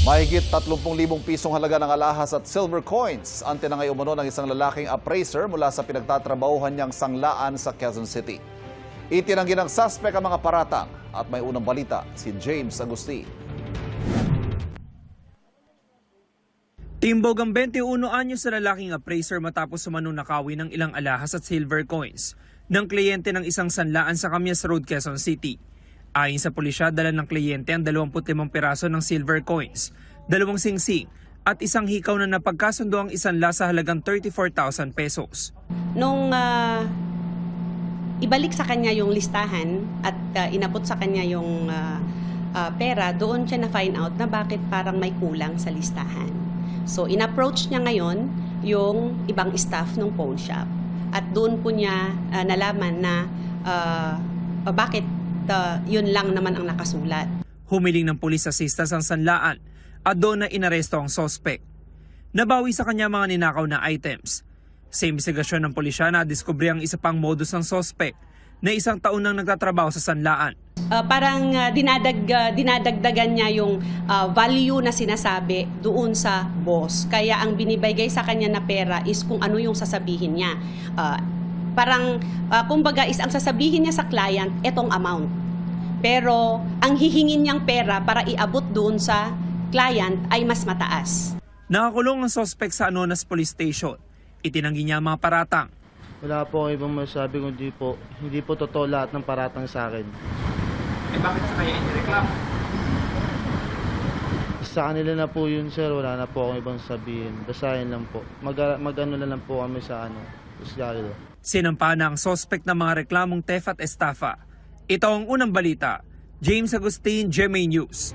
Mahigit 30,000 pisong halaga ng alahas at silver coins ang tinangay umano ng isang lalaking appraiser mula sa pinagtatrabahuhan niyang sanglaan sa Quezon City. Itinanggi ng suspect ang mga paratang at may unang balita si James Agustin. Timbog ang 21 anyos sa lalaking appraiser matapos sumanunakawi ng ilang alahas at silver coins ng kliyente ng isang sanlaan sa Camias Road, Quezon City. Ayon sa pulisya, dala ng kliyente ang 25 piraso ng silver coins, 2 singsing at isang hikaw na napagkasundo ang isanla sa halagang 34,000 pesos. Nung ibalik sa kanya yung listahan at inabot sa kanya yung pera, doon siya na-find out na bakit parang may kulang sa listahan. So in-approach niya ngayon yung ibang staff ng pawn shop at doon po niya nalaman na bakit yun lang naman ang nakasulat. Humiling ng pulis assistance ang sanlaan at doon na inaresto ang suspect. Nabawi sa kanya mga ninakaw na items. Sa investigasyon ng pulisya, nadiskubre ang isa pang modus ng suspect na 1 taon nang nagtatrabaho sa sanlaan. Parang dinadagdagan niya yung value na sinasabi doon sa boss. Kaya ang binibigay sa kanya na pera is kung ano yung sasabihin niya. Kumbaga is ang sasabihin niya sa client, etong amount. Pero ang hihingin niyang pera para iabot doon sa client ay mas mataas. Nakakulong ang suspect sa Anonas Police Station. Itinanggi niya ang mga paratang. Wala po akong ibang masasabi kung hindi po totoo lahat ng paratang sa akin. Bakit sa kaya inireklamo? Sa kanila na po yun, sir. Wala na po akong ibang sabihin. Basahin lang po. Mag-ano na lang po kami sa Usgalo. Sinampahan na ang suspect ng mga reklamong theft at estafa. Ito ang unang balita. James Agustin, GMA News.